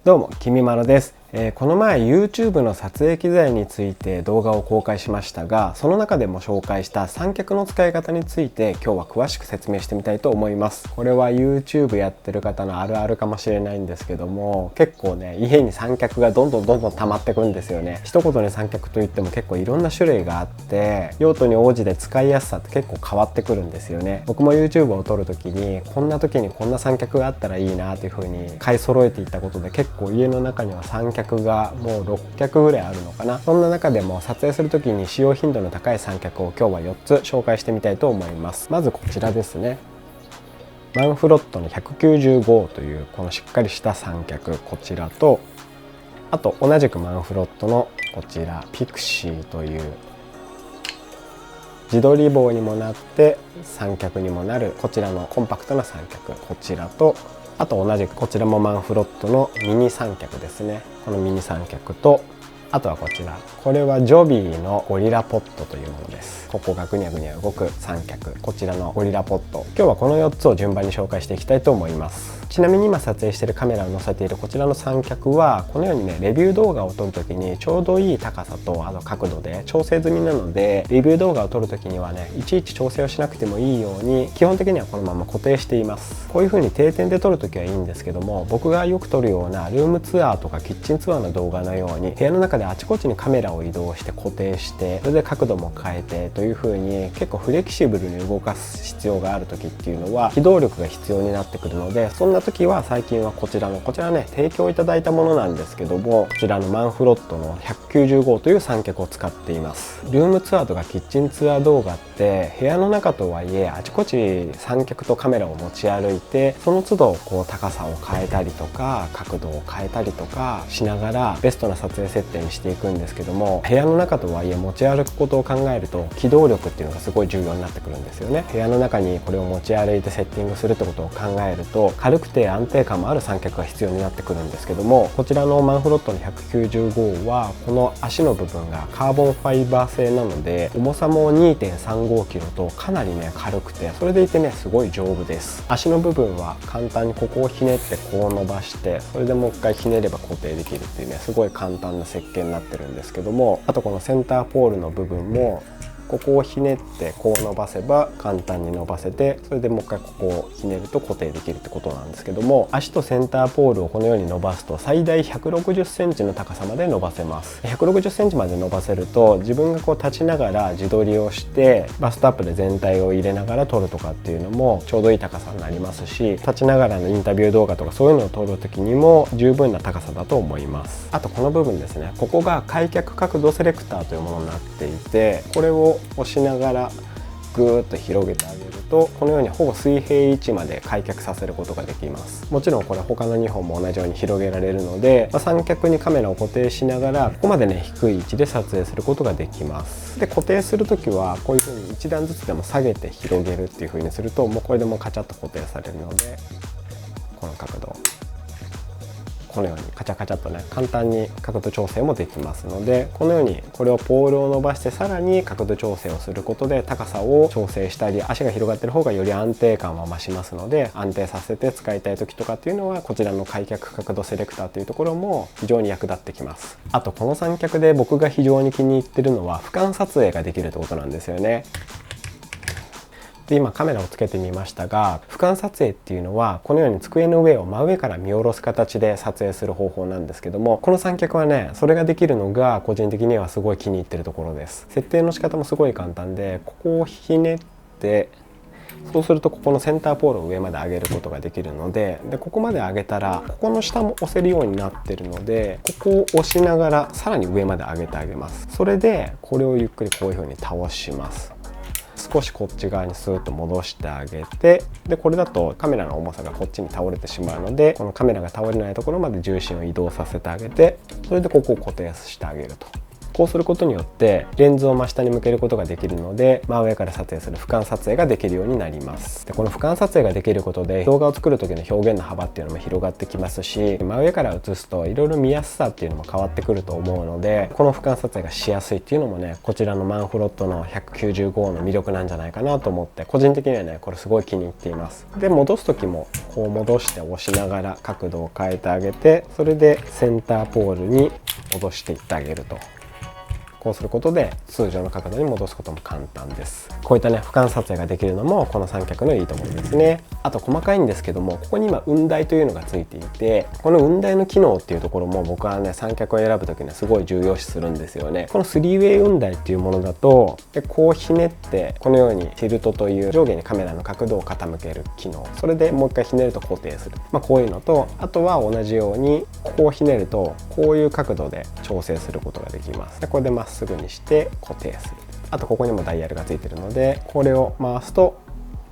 どうも、きみまろです。この前 YouTube の撮影機材について動画を公開しましたが、その中でも紹介した三脚の使い方について今日は詳しく説明してみたいと思います。これは YouTube やってる方のあるあるかもしれないんですけども、結構ね、家に三脚がどんどん溜まってくるんですよね。一言に三脚といっても結構いろんな種類があって、用途に応じて使いやすさって結構変わってくるんですよね。僕も YouTube を撮る時にこんな時にこんな三脚があったらいいなという風に買い揃えていったことで、結構家の中には三脚がもう6脚ぐらいあるのかな。そんな中でも撮影する時に使用頻度の高い三脚を今日は4つ紹介してみたいと思います。まずこちらですね。マンフロットの195というこのしっかりした三脚、こちらと、あと同じくマンフロットのこちらピクシーという自撮り棒にもなって三脚にもなるこちらのコンパクトな三脚、こちらと、あと同じくこちらもマンフロットのミニ三脚ですね。このミニ三脚と、あとはこちら、これはジョビーのゴリラポットというものです。ここがぐにゃぐにゃ動く三脚、こちらのゴリラポット、今日はこの4つを順番に紹介していきたいと思います。ちなみに今撮影しているカメラを載せているこちらの三脚は、このようにね、レビュー動画を撮るときにちょうどいい高さと角度で調整済みなので、レビュー動画を撮るときにはね、いちいち調整をしなくてもいいように基本的にはこのまま固定しています。こういう風に定点で撮るときはいいんですけども、僕がよく撮るようなルームツアーとかキッチンツアーの動画のように部屋の中であちこちにカメラを移動して固定して、それで角度も変えてという風に結構フレキシブルに動かす必要がある時っていうのは機動力が必要になってくるので、そんな時は最近はこちらね、提供いただいたものなんですけども、こちらのマンフロットの195という三脚を使っています。ルームツアーとかキッチンツアー動画って部屋の中とはいえあちこち三脚とカメラを持ち歩いて、その都度こう高さを変えたりとか角度を変えたりとかしながらベストな撮影設定にしていくんですけども、部屋の中とはいえ持ち歩くことを考えると機動力っていうのがすごい重要になってくるんですよね。部屋の中にこれを持ち歩いてセッティングするってことを考えると、軽くて安定感もある三脚が必要になってくるんですけども、こちらのマンフロットの195はこの足の部分がカーボンファイバー製なので、重さも 2.35 キロとかなりね軽くて、それでいてねすごい丈夫です。足の部分は簡単にここをひねってこう伸ばして、それでもう一回ひねれば固定できるっていうね、すごい簡単な設計になってるんですけども、あとこのセンターポールの部分もここをひねってこう伸ばせば簡単に伸ばせて、それでもう一回ここをひねると固定できるってことなんですけども、足とセンターポールをこのように伸ばすと最大160センチの高さまで伸ばせます。160センチまで伸ばせると、自分がこう立ちながら自撮りをしてバストアップで全体を入れながら撮るとかっていうのもちょうどいい高さになりますし、立ちながらのインタビュー動画とかそういうのを撮る時にも十分な高さだと思います。あとこの部分ですね、ここが開脚角度セレクターというものになっていて、これを押しながらぐーっと広げてあげると、このようにほぼ水平位置まで開脚させることができます。もちろんこれ他の2本も同じように広げられるので、三脚にカメラを固定しながらここまでね低い位置で撮影することができます。で固定する時はこういう風に1段ずつでも下げて広げるっていう風にすると、もうこれでもうカチャッと固定されるので、この角度このようにカチャカチャとね簡単に角度調整もできますので、このようにこれをポールを伸ばしてさらに角度調整をすることで高さを調整したり、足が広がってる方がより安定感は増しますので、安定させて使いたい時とかっていうのはこちらの開脚角度セレクターというところも非常に役立ってきます。あとこの三脚で僕が非常に気に入ってるのは俯瞰撮影ができるってことなんですよね。で今カメラをつけてみましたが、俯瞰撮影っていうのはこのように机の上を真上から見下ろす形で撮影する方法なんですけども、この三脚はねそれができるのが個人的にはすごい気に入ってるところです。設定の仕方もすごい簡単で、ここをひねって、そうするとここのセンターポールを上まで上げることができるので、ここまで上げたらここの下も押せるようになってるので、ここを押しながらさらに上まで上げてあげます。それでこれをゆっくりこういう風に倒します。少しこっち側にスーッと戻してあげて、でこれだとカメラの重さがこっちに倒れてしまうので、このカメラが倒れないところまで重心を移動させてあげて、それでここを固定してあげると。こうすることによってレンズを真下に向けることができるので、真上から撮影する俯瞰撮影ができるようになります。でこの俯瞰撮影ができることで動画を作る時の表現の幅っていうのも広がってきますし、真上から映すといろいろ見やすさっていうのも変わってくると思うので、この俯瞰撮影がしやすいっていうのもね、こちらのマンフロットの195の魅力なんじゃないかなと思って、個人的にはねこれすごい気に入っています。で戻す時もこう戻して押しながら角度を変えてあげて、それでセンターポールに戻していってあげると、こうすることで通常の角度に戻すことも簡単です。こういったね俯瞰撮影ができるのもこの三脚のいいところですね。あと細かいんですけども、ここに今雲台というのがついていて、この雲台の機能っていうところも僕はね三脚を選ぶ時にはすごい重要視するんですよね。この 3way 雲台っていうものだとこうひねってこのようにティルトという上下にカメラの角度を傾ける機能、それでもう一回ひねると固定する、こういうのと、あとは同じようにこうひねるとこういう角度で調整することができます。でこれでまっすぐにして固定する。あとここにもダイヤルがついてるので、これを回すと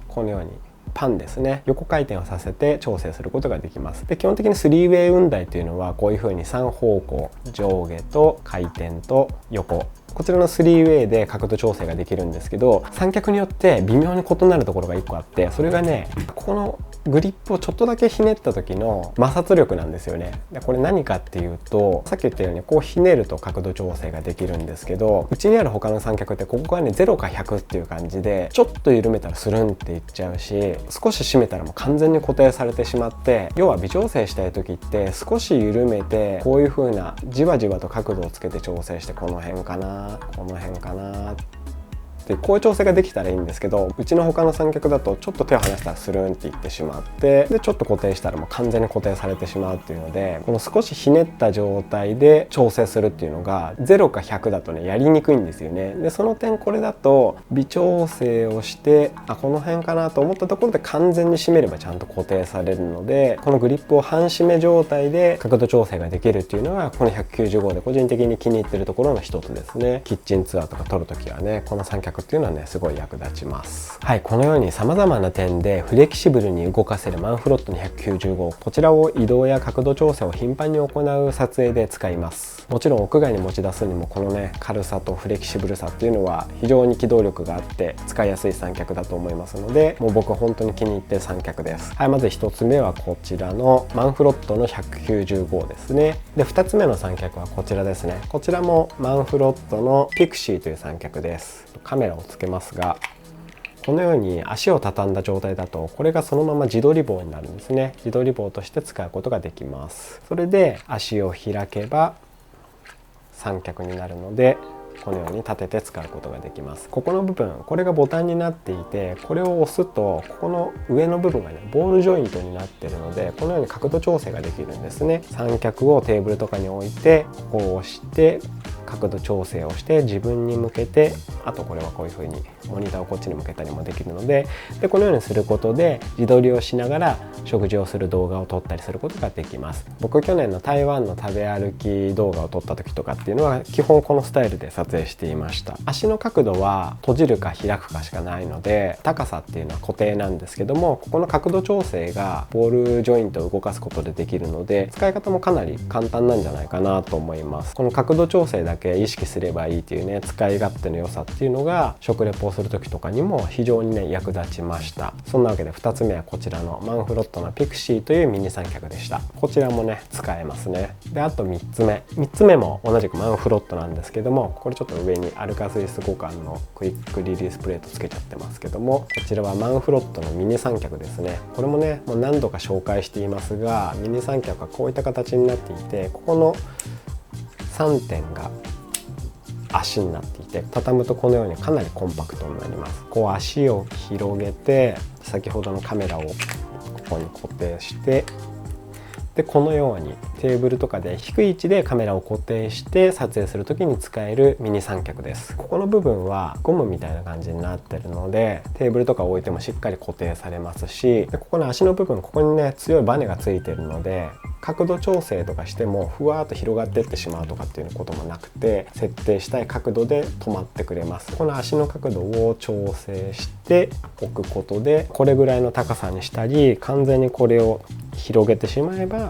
このようにパンですね、横回転をさせて調整することができます。で基本的に 3way 雲台というのはこういう風に3方向、上下と回転と横、こちらの 3way で角度調整ができるんですけど、三脚によって微妙に異なるところが1個あって、それがねここのグリップをちょっとだけひねった時の摩擦力なんですよね。でこれ何かっていうと、さっき言ったようにこうひねると角度調整ができるんですけど、うちにある他の三脚ってここがね0か100っていう感じで、ちょっと緩めたらスルンっていっちゃうし、少し締めたらもう完全に固定されてしまって、要は微調整したい時って少し緩めてこういう風なじわじわと角度をつけて調整して、この辺かなこの辺かなでこういう調整ができたらいいんですけど、うちの他の三脚だとちょっと手を離したらスルンっていってしまって、でちょっと固定したらもう完全に固定されてしまうっていうので、この少しひねった状態で調整するっていうのが0か100だとねやりにくいんですよね。でその点これだと微調整をして、この辺かなと思ったところで完全に締めればちゃんと固定されるので、このグリップを半締め状態で角度調整ができるっていうのがこの195で個人的に気に入ってるところの一つですね。キッチンツアーとか撮るときはねこの三脚っていうのはねすごい役立ちます。はい、このように様々な点でフレキシブルに動かせるマンフロットの195、こちらを移動や角度調整を頻繁に行う撮影で使います。もちろん屋外に持ち出すにもこのね軽さとフレキシブルさっていうのは非常に機動力があって使いやすい三脚だと思いますので、もう僕は本当に気に入ってる三脚です。はい、まず1つ目はこちらのマンフロットの195ですね。で2つ目の三脚はこちらですね。こちらもマンフロットのピクシーという三脚です。カメラをつけますが、このように足を畳んだ状態だとこれがそのまま自撮り棒になるんですね。自撮り棒として使うことができます。それで足を開けば三脚になるので、このように立てて使うことができます。ここの部分、これがボタンになっていて、これを押すとここの上の部分がねボールジョイントになっているので、このように角度調整ができるんですね。三脚をテーブルとかに置いてここを押して角度調整をして自分に向けて、あとこれはこういう風にモニターをこっちに向けたりもできるので、このようにすることで自撮りをしながら食事をする動画を撮ったりすることができます。僕去年の台湾の食べ歩き動画を撮った時とかっていうのは基本このスタイルで撮影していました。足の角度は閉じるか開くかしかないので、高さっていうのは固定なんですけども、ここの角度調整がボールジョイントを動かすことでできるので、使い方もかなり簡単なんじゃないかなと思います。この角度調整だけ意識すればいいっていうね使い勝手の良さっていうのが食レポをする時とかにも非常にね役立ちました。そんなわけで2つ目はこちらのマンフロットのピクシーというミニ三脚でした。こちらもね使えますね。であと3つ目も同じくマンフロットなんですけども、これちょっと上にアルカスイス互換のクイックリリースプレートつけちゃってますけども、こちらはマンフロットのミニ三脚ですね。これもねもう何度か紹介していますが、ミニ三脚はこういった形になっていて、ここの3点が足になっていて、畳むとこのようにかなりコンパクトになります。こう足を広げて先ほどのカメラをここに固定して、でこのようにテーブルとかで低い位置でカメラを固定して撮影する時に使えるミニ三脚です。ここの部分はゴムみたいな感じになってるので、テーブルとか置いてもしっかり固定されますし、でここの足の部分、ここにね強いバネがついてるので角度調整とかしてもふわーっと広がっていってしまうとかっていうこともなくて、設定したい角度で止まってくれます。この足の角度を調整して置くことでこれぐらいの高さにしたり、完全にこれを広げてしまえば、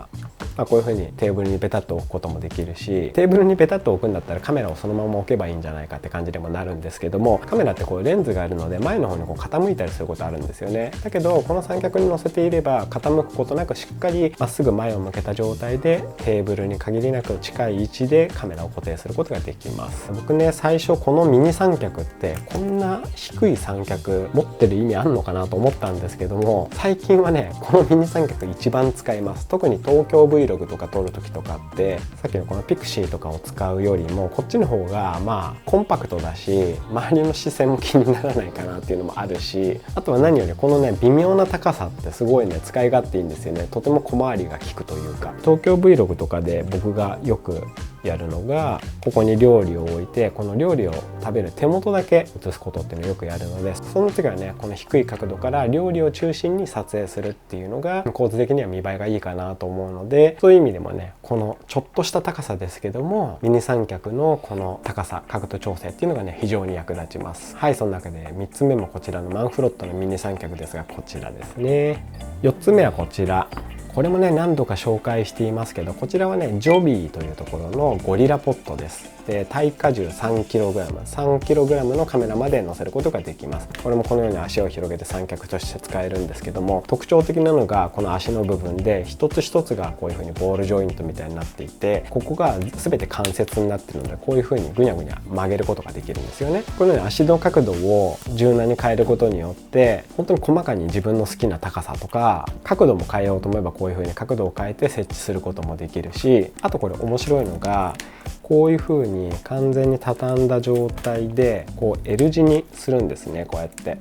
こういう風にテーブルにベタっと置くこともできるし、テーブルにベタっと置くんだったらカメラをそのまま置けばいいんじゃないかって感じでもなるんですけども、カメラってこうレンズがあるので前の方にこう傾いたりすることあるんですよね。だけどこの三脚に乗せていれば傾くことなくしっかりまっすぐ前を向けた状態でテーブルに限りなく近い位置でカメラを固定することができます。僕ね、最初このミニ三脚ってこんな低い三脚持ってる意味あんのかなと思ったんですけども、最近はねこのミニ三脚一番使います。特に東京 Vlog とか撮る時とかってさっきのこのピクシーとかを使うよりもこっちの方がコンパクトだし、周りの視線も気にならないかなっていうのもあるし、あとは何よりこのね微妙な高さってすごいね使い勝手いいんですよね。とても小回りが利くというか、東京 Vlog とかで僕がよくやるのが、ここに料理を置いてこの料理を食べる手元だけ映すことっていうのをよくやるので、その次はねこの低い角度から料理を中心に撮影するっていうのが構図的には見栄えがいいかなと思うので、そういう意味でもねこのちょっとした高さですけどもミニ三脚のこの高さ角度調整っていうのがね非常に役立ちます。はい、その中で3つ目もこちらのマンフロットのミニ三脚ですが、こちらですね。4つ目はこちら、これもね何度か紹介していますけど、こちらはねジョビーというところのゴリラポットです。で耐荷重 3kg のカメラまで載せることができます。これもこのように足を広げて三脚として使えるんですけども、特徴的なのがこの足の部分で一つ一つがこういう風にボールジョイントみたいになっていて、ここが全て関節になっているのでこういう風にぐにゃぐにゃ曲げることができるんですよね。このように足の角度を柔軟に変えることによって本当に細かに自分の好きな高さとか角度も変えようと思えばこういう風に角度を変えて設置することもできるし、あとこれ面白いのがこういう風に完全に畳んだ状態でこう L 字にするんですね。こうやって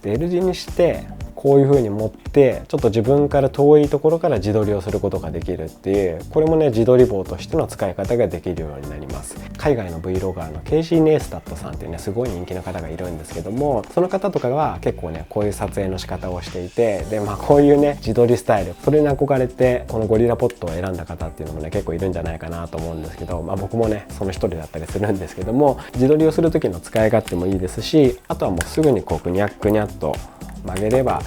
で L 字にしてこういう風に持ってちょっと自分から遠いところから自撮りをすることができるっていう、これもね自撮り棒としての使い方ができるようになります。海外の Vlogger のケイシー・ネイスタットさんっていうねすごい人気の方がいるんですけども、その方とかは結構ねこういう撮影の仕方をしていて、でこういうね自撮りスタイル、それに憧れてこのゴリラポットを選んだ方っていうのもね結構いるんじゃないかなと思うんですけど、僕もねその一人だったりするんですけども、自撮りをする時の使い勝手もいいですし、あとはもうすぐにこうぐにゃっぐにゃっと曲げれば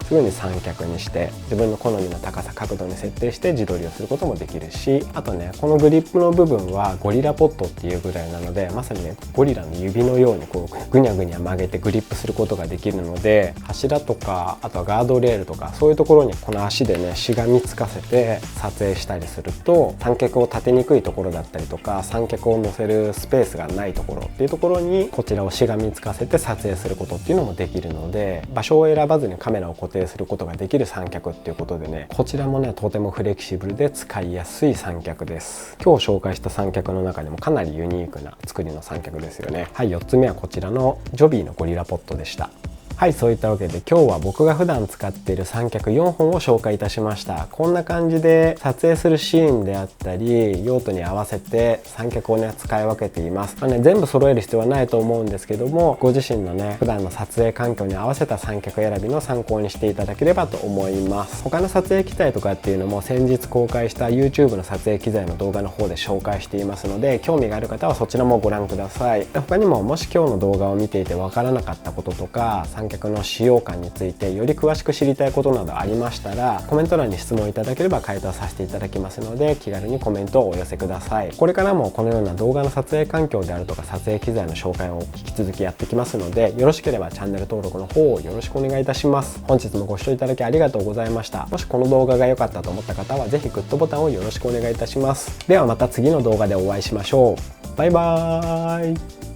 すぐに三脚にして自分の好みの高さ角度に設定して自撮りをすることもできるし、あとねこのグリップの部分はゴリラポットっていうぐらいなので、まさにねゴリラの指のようにこうぐにゃぐにゃ曲げてグリップすることができるので、柱とかあとはガードレールとかそういうところにこの足でねしがみつかせて撮影したりすると、三脚を立てにくいところだったりとか三脚を乗せるスペースがないところっていうところにこちらをしがみつかせて撮影することっていうのもできるので、場所を選ばずにカメラを固定することができる三脚っていうことでね、こちらもねとてもフレキシブルで使いやすい三脚です。今日紹介した三脚の中でもかなりユニークな作りの三脚ですよね。はい、4つ目はこちらのジョビーのゴリラポットでした。はい、そういったわけで今日は僕が普段使っている三脚4本を紹介いたしました。こんな感じで撮影するシーンであったり用途に合わせて三脚をね使い分けています。全部揃える必要はないと思うんですけども、ご自身のね普段の撮影環境に合わせた三脚選びの参考にしていただければと思います。他の撮影機材とかっていうのも先日公開した YouTube の撮影機材の動画の方で紹介していますので、興味がある方はそちらもご覧ください。他にももし今日の動画を見ていてわからなかったこととか三脚の使用感についてより詳しく知りたいことなどありましたらコメント欄に質問いただければ回答させていただきますので、気軽にコメントをお寄せください。これからもこのような動画の撮影環境であるとか撮影機材の紹介を引き続きやってきますので、よろしければチャンネル登録の方をよろしくお願いいたします。本日もご視聴いただきありがとうございました。もしこの動画が良かったと思った方はぜひグッドボタンをよろしくお願いいたします。ではまた次の動画でお会いしましょう。バイバーイ。